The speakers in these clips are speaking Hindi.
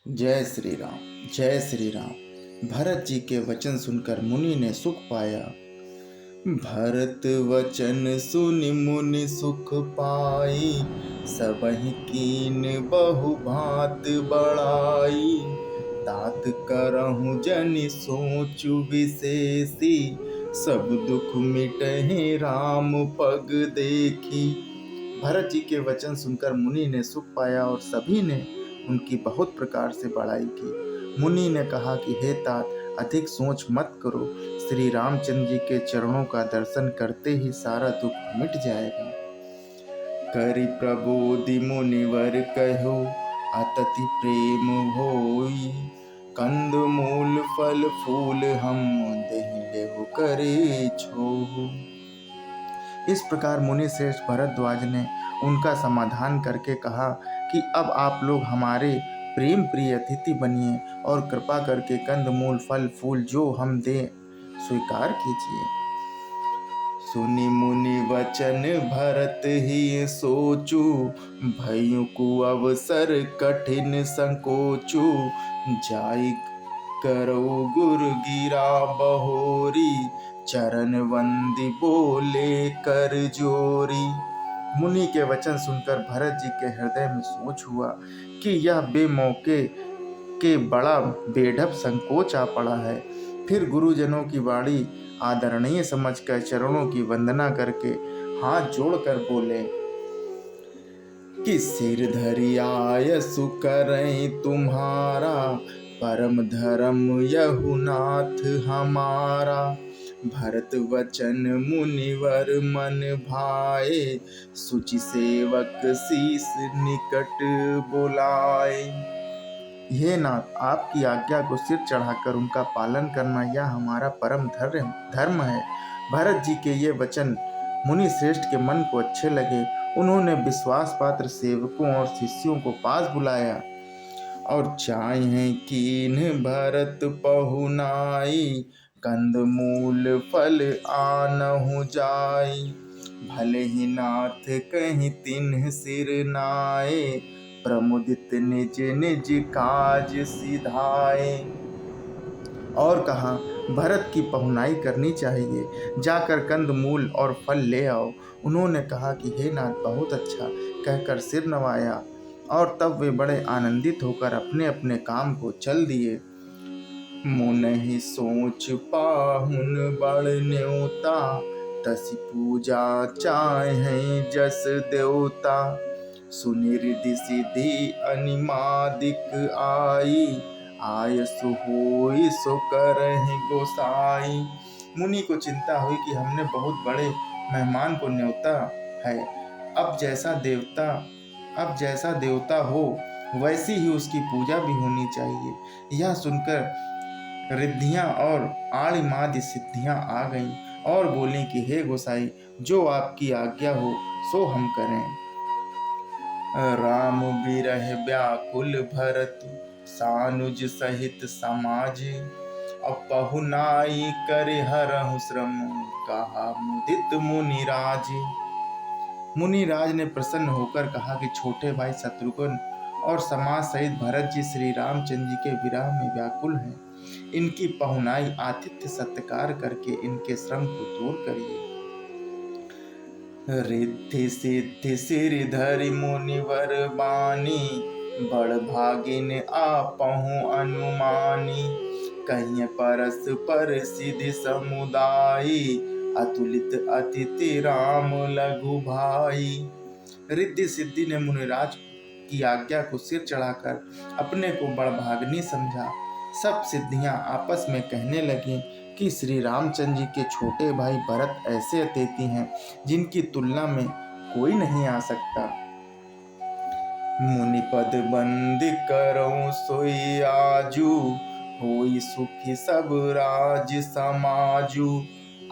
जय श्री राम। जय श्री राम। भरत जी के वचन सुनकर मुनि ने सुख पाया। भरत वचन सुनि मुनि सुख पाई, सबहि कीन बहु भांत बढ़ाई। तात करहु जनि सोचु विशेषी, सब दुख मिटहि राम पग देखी। भरत जी के वचन सुनकर मुनि ने सुख पाया और सभी ने उनकी बहुत प्रकार से बड़ाई की। मुनि ने कहा कि हे तात, अधिक सोच मत करो। श्री रामचंद्र जी के चरणों का दर्शन करते ही सारा दुख मिट जाएगा। करि प्रबोधि मुनिवर कहो, अतति प्रेम होई। कंद मूल फल फूल हम देहि लेहु करे छोहु। इस प्रकार मुनि श्रेष्ठ भरद्वाज ने उनका समाधान करके कहा कि अब आप लोग हमारे प्रेम प्रिय अतिथि बनिए और कृपा करके कंदमूल फल फूल जो हम दें स्वीकार कीजिए। सुनि मुनि वचन भरत ही सोचू, भयु कु अवसर कठिन संकोचू। जाई करो गुरु गिरा बहोरी, चरण वंदी बोले कर जोरी। मुनि के वचन सुनकर भरत जी के हृदय में सोच हुआ कि यह बेमौके के बड़ा बेढप संकोच आ पड़ा है। फिर गुरुजनों की वाणी आदरणीय समझकर चरणों की वंदना करके हाथ जोड़कर बोले कि सिर धरि आयसु करें तुम्हारा, परम धर्म यहु नाथ हमारा। भरत वचन मुनिवर मन भाए, सुचि सेवक शीस निकट बुलाए। हे नाथ, आपकी आज्ञा को सिर चढ़ाकर उनका पालन करना यह हमारा परम धर्म है। भरत जी के ये वचन मुनि श्रेष्ठ के मन को अच्छे लगे। उन्होंने विश्वास पात्र सेवकों और शिष्यों को पास बुलाया और चाहे कीन भरत पहुनाई, कंदमूल फल आनहु जाई। भले ही नाथ कहीं तिन्ह सिर नाए, प्रमुदित निज निज काज सिधाए। और कहा, भरत की पहुनाई करनी चाहिए, जाकर कंद मूल और फल ले आओ। उन्होंने कहा कि हे नाथ, बहुत अच्छा कहकर सिर नवाया और तब वे बड़े आनंदित होकर अपने अपने काम को चल दिए। मुनहि सोच पाहुन बड़ न्योता, तसि पूजा चाहे जस देवता। सुनि रिधि सिद्धि अनिमादिक आई, आयसु होई सो करहि गोसाई। मुनि को चिंता हुई कि हमने बहुत बड़े मेहमान को न्योता है। अब जैसा देवता हो वैसी ही उसकी पूजा भी होनी चाहिए। यह सुनकर रिद्धियां और आड़िमादि सिद्धियां आ गईं और बोली कि हे गोसाई, जो आपकी आज्ञा हो सो हम करें। राम बिरह व्याकुल भरत, सानुज सहित समाज। पहुनाई करे हरहु श्रम, कहा मुदित मुनिराज। मुनिराज ने प्रसन्न होकर कहा कि छोटे भाई शत्रुघ्न और समाज सहित भरत जी श्री रामचंद्र जी के विरह में व्याकुल हैं। इनकी पहुनाई आतिथ्य सत्कार करके इनके श्रम को दूर करिए। रिद्धि सिद्धि सिर धरि मुनिवर बानी, बड़ भागिन आपहु अनुमानी। कहिए परस पर सिद्धि समुदायी, अतुलित अतिथि राम लघु भाई। रिद्धि सिद्धि ने मुनिराज की आज्ञा को सिर चढ़ाकर अपने को बड़भाग्नि समझा। सब सिद्धियां आपस में कहने लगी कि श्री रामचंद्र जी के छोटे भाई भरत ऐसे अतिथि हैं जिनकी तुलना में कोई नहीं आ सकता। मुनि पद बंद करऊं सोई आजू, होई सुखी सब राज समाजू।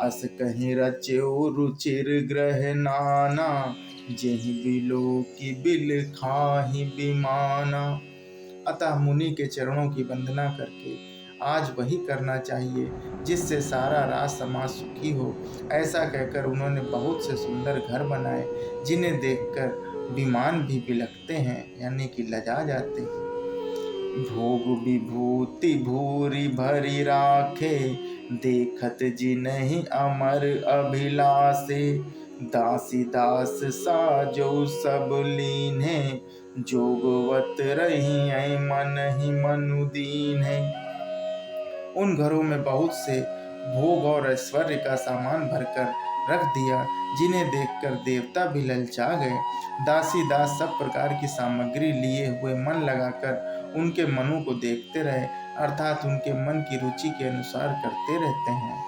अस कहीं रच्यो रुचिर ग्रह नाना, जेहि बिलो की बिल खाहि बिमाना। अतः मुनि के चरणों की वंदना करके आज वही करना चाहिए जिससे सारा राज समाज सुखी हो। ऐसा कहकर उन्होंने बहुत से सुंदर घर बनाए, जिन्हें देखकर विमान भी बिलखते हैं, यानी कि लजा जाते हैं। भोग विभूति भूरी भरी राखे, देखत जिन्हि अमर अभिलाषे। दासी दास साजो सब लीन्हे, जोगवत रही मन ही मनु दीन्हे। उन घरों में बहुत से भोग और ऐश्वर्य का सामान भरकर रख दिया, जिन्हें देखकर देवता भी ललचा गए। दासी दास सब प्रकार की सामग्री लिए हुए मन लगाकर उनके मनों को देखते रहे, अर्थात उनके मन की रुचि के अनुसार करते रहते हैं।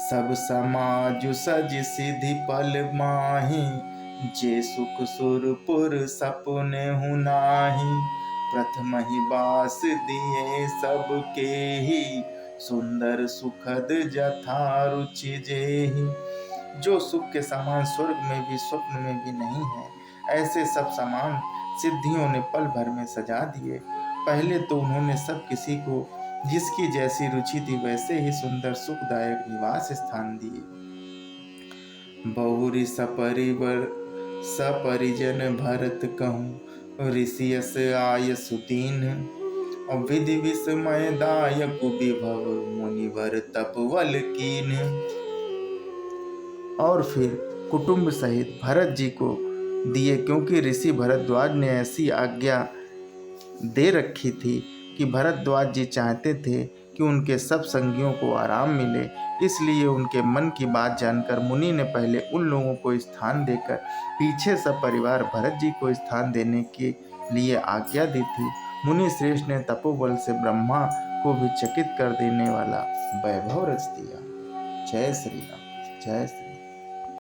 सब समाज सज सिधि पल माही, जे सुख सुरपुर सपने हुनाही। प्रथम ही बास दिए सबके ही, सुंदर सुखद जथा रुचि जेहि। जो सुख के सामान स्वर्ग में भी स्वप्न में भी नहीं है, ऐसे सब सामान सिद्धियों ने पल भर में सजा दिए। पहले तो उन्होंने सब किसी को जिसकी जैसी रुचि थी वैसे ही सुंदर सुखदायक निवास स्थान दिए। बहुरी सपरिजन भरत कहूँ, ऋषियस आय सुदीन। और विधि विस्मय दायक विभव, मुनिवर तपवल कीन। और फिर कुटुंब सहित भरत जी को दिए, क्योंकि ऋषि भरद्वाज ने ऐसी आज्ञा दे रखी थी कि भरद्वाज जी चाहते थे कि उनके सब संगियों को आराम मिले। इसलिए उनके मन की बात जानकर मुनि ने पहले उन लोगों को स्थान देकर पीछे सब परिवार भरत जी को स्थान देने के लिए आज्ञा दी थी। मुनि श्रेष्ठ ने तपोबल से ब्रह्मा को भी चकित कर देने वाला वैभव रच दिया। जय श्री राम, जय श्री